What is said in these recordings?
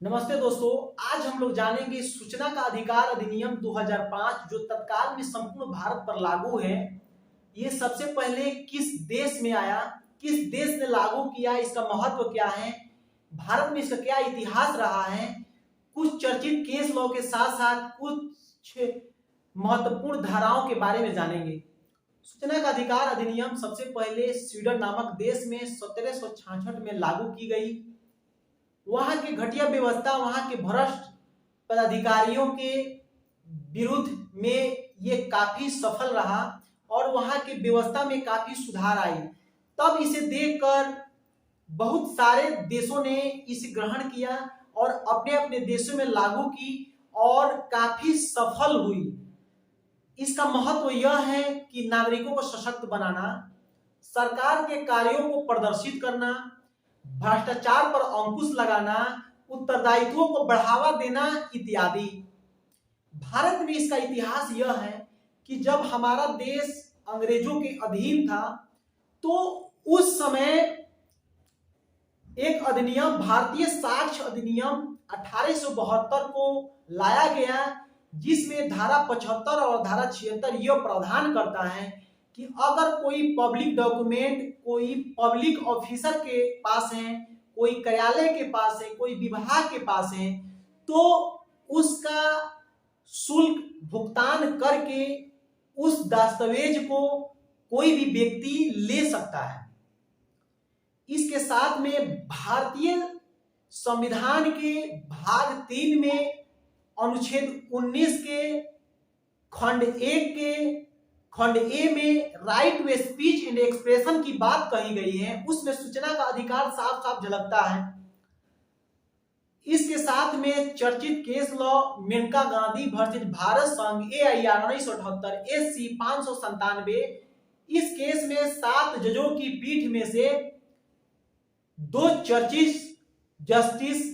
नमस्ते दोस्तों। आज हम लोग जानेंगे सूचना का अधिकार अधिनियम 2005 जो तत्काल में संपूर्ण भारत पर लागू है। ये सबसे पहले किस देश में आया, किस देश ने लागू किया, इसका महत्व क्या है, भारत में इसका क्या इतिहास रहा है, कुछ चर्चित केस लॉ के साथ साथ कुछ महत्वपूर्ण धाराओं के बारे में जानेंगे। सूचना का अधिकार अधिनियम सबसे पहले स्वीडन नामक देश में 1766 में लागू की गई। वहां की घटिया व्यवस्था, वहां के भ्रष्ट पदाधिकारियों के विरुद्ध में ये काफी सफल रहा और वहां की व्यवस्था में काफी सुधार आई। तब इसे देखकर बहुत सारे देशों ने इसे ग्रहण किया और अपने अपने देशों में लागू की और काफी सफल हुई। इसका महत्व यह है कि नागरिकों को सशक्त बनाना, सरकार के कार्यों को प्रदर्शित करना, भ्रष्टाचार पर अंकुश लगाना, उत्तरदायित्वों को बढ़ावा देना इत्यादि। भारत में इसका इतिहास यह है कि जब हमारा देश अंग्रेजों के अधीन था तो उस समय एक अधिनियम, भारतीय साक्ष्य अधिनियम 1872 को लाया गया, जिसमें धारा 75 और धारा 76 यह प्रावधान करता है कि अगर कोई पब्लिक डॉक्यूमेंट कोई पब्लिक ऑफिसर के पास है, कोई कार्यालय के पास है, कोई विभाग के पास है, तो उसका शुल्क भुगतान करके उस दस्तावेज को कोई भी व्यक्ति ले सकता है। इसके साथ में भारतीय संविधान के भाग 3 में अनुच्छेद 19 के खंड 1 के खंड ए में right to speech and expression की बात कही गई है। उसमें सूचना का अधिकार साफ साफ झलकता है। इसके साथ में चर्चित case law Maneka Gandhi versus Bharat संघ AIR 1978 SC 597, इस केस में 7 जजों की पीठ में से 2 जस्टिस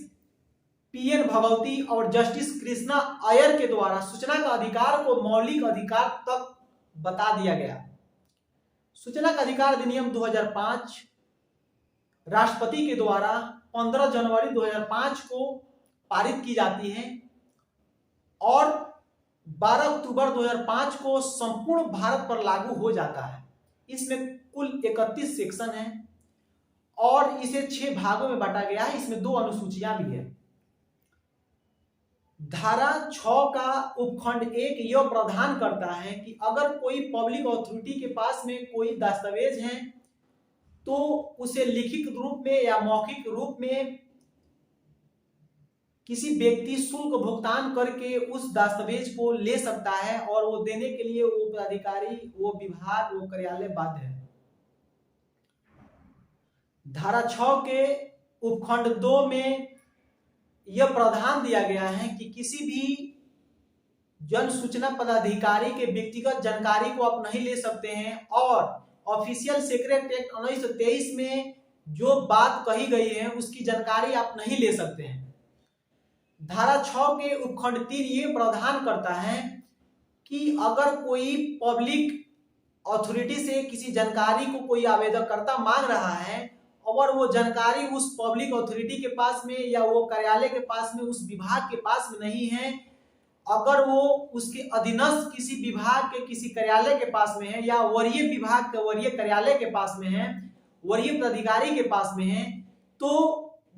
PN भगवती और जस्टिस कृष्णा अय्यर के द्वारा सूचना का अधिकार को मौलिक अधिकार तक बता दिया गया। सूचना का अधिकार अधिनियम 2005 राष्ट्रपति के द्वारा 15 जनवरी 2005 को पारित की जाती है और 12 अक्टूबर 2005 को संपूर्ण भारत पर लागू हो जाता है। इसमें कुल 31 सेक्शन है और इसे 6 भागों में बांटा गया है। इसमें 2 अनुसूचियां भी है। धारा 6 का उपखंड 1 यह प्रावधान करता है कि अगर कोई पब्लिक अथॉरिटी के पास में कोई दस्तावेज है तो उसे लिखित रूप में या मौखिक रूप में किसी व्यक्ति शुल्क भुगतान करके उस दस्तावेज को ले सकता है और वो देने के लिए वो पदाधिकारी, वो विभाग, वो कार्यालय बाध्य है। धारा 6 के उपखंड 2 में यह प्रावधान दिया गया है कि किसी भी जन सूचना पदाधिकारी के व्यक्तिगत जानकारी को आप नहीं ले सकते हैं और ऑफिशियल सीक्रेट एक्ट 1923 में जो बात कही गई है उसकी जानकारी आप नहीं ले सकते हैं। धारा 6 के उपखंड 3 ये प्रावधान करता है कि अगर कोई पब्लिक अथॉरिटी से किसी जानकारी को कोई आवेदनकर्ता मांग रहा है और वो जानकारी उस पब्लिक अथॉरिटी के पास में या वो कार्यालय के पास में, उस विभाग के पास में नहीं है, अगर वो उसके अधीनस्थ किसी विभाग के किसी कार्यालय के पास में है या वरीय विभाग के वरीय कार्यालय के पास में है, वरीय पदाधिकारी के पास में है, तो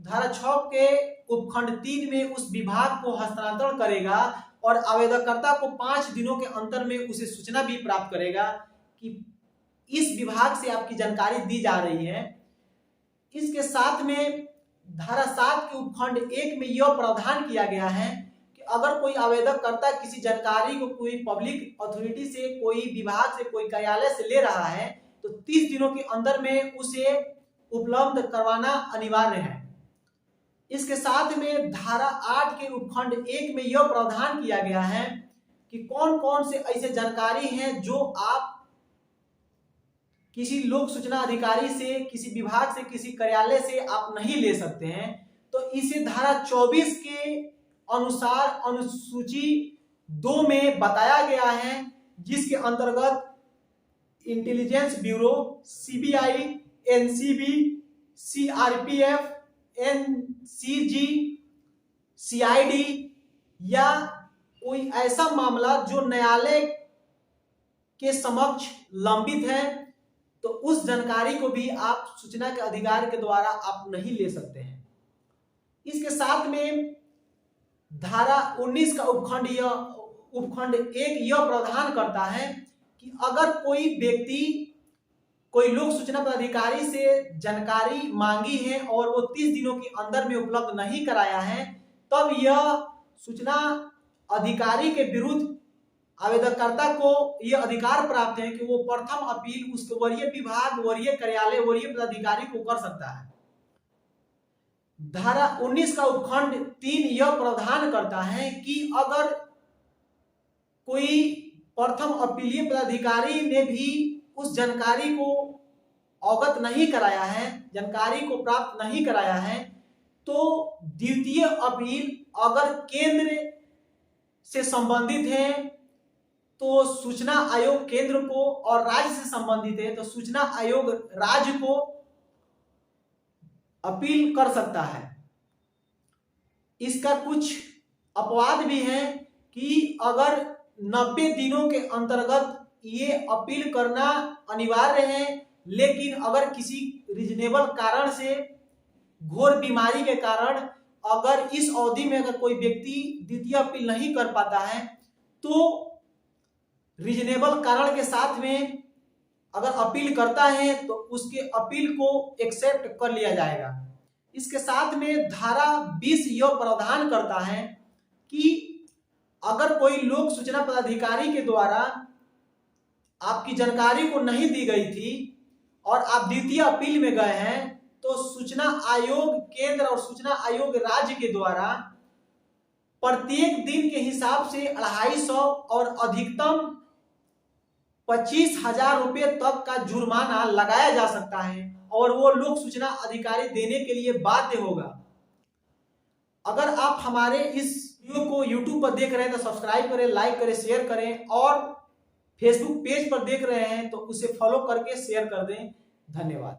धारा 6 के उपखंड 3 में उस विभाग को हस्तांतरण करेगा और आवेदनकर्ता को 5 दिनों के अंतर में उसे सूचना भी प्राप्त करेगा कि इस विभाग से आपकी जानकारी दी जा रही है। इसके साथ में धारा 7 के उपखंड 1 में यह प्रावधान किया गया है कि अगर कोई आवेदनकर्ता किसी जानकारी को कोई पब्लिक अथॉरिटी से, कोई विभाग से, कोई कार्यालय से ले रहा है तो 30 दिनों के अंदर में उसे उपलब्ध करवाना अनिवार्य है। इसके साथ में धारा 8 के उपखंड 1 में यह प्रावधान किया गया है कि कौन कौन से ऐसे जानकारी हैं जो आप किसी लोक सूचना अधिकारी से, किसी विभाग से, किसी कार्यालय से आप नहीं ले सकते हैं। तो इसे धारा 24 के अनुसार अनुसूची 2 में बताया गया है, जिसके अंतर्गत intelligence bureau, CBI, NCB, CRPF, NCG CID या कोई ऐसा मामला जो न्यायालय के समक्ष लंबित है, तो उस जानकारी को भी आप सूचना के अधिकार के द्वारा आप नहीं ले सकते हैं। इसके साथ में धारा 19 का उपखंड 1 यह प्रावधान करता है कि अगर कोई व्यक्ति कोई लोक सूचना पदाधिकारी से जानकारी मांगी है और वो 30 दिनों के अंदर में उपलब्ध नहीं कराया है, तब यह सूचना अधिकारी के विरुद्ध आवेदनकर्ता को यह अधिकार प्राप्त है कि वो प्रथम अपील उसके वरीय विभाग, वरीय कार्यालय, वरीय पदाधिकारी को कर सकता है। धारा 19 का उपखंड 3 यह प्रावधान करता है कि अगर कोई प्रथम अपीलीय पदाधिकारी ने भी उस जानकारी को अवगत नहीं कराया है, जानकारी को प्राप्त नहीं कराया है, तो द्वितीय अपील अगर केंद्र से संबंधित है तो सूचना आयोग केंद्र को, और राज्य से संबंधित है तो सूचना आयोग राज्य को अपील कर सकता है। इसका कुछ अपवाद भी है कि अगर 90 दिनों के अंतर्गत ये अपील करना अनिवार्य है, लेकिन अगर किसी रीजनेबल कारण से, घोर बीमारी के कारण अगर इस अवधि में अगर कोई व्यक्ति द्वितीय अपील नहीं कर पाता है, तो रीजनेबल कारण के साथ में अगर अपील करता है तो उसके अपील को एक्सेप्ट कर लिया जाएगा। इसके साथ में धारा 20 यह प्रावधान करता है कि अगर कोई लोक सूचना पदाधिकारी के द्वारा आपकी जानकारी को नहीं दी गई थी और आप द्वितीय अपील में गए हैं, तो सूचना आयोग केंद्र और सूचना आयोग राज्य के द्वारा प्रत्येक दिन के हिसाब से 250 और अधिकतम 25,000 रुपये तक का जुर्माना लगाया जा सकता है और वो लोक सूचना अधिकारी देने के लिए बाध्य होगा। अगर आप हमारे इस वीडियो को YouTube पर देख रहे हैं तो सब्सक्राइब करें, लाइक करें, शेयर करें, और फेसबुक पेज पर देख रहे हैं तो उसे फॉलो करके शेयर कर दें। धन्यवाद।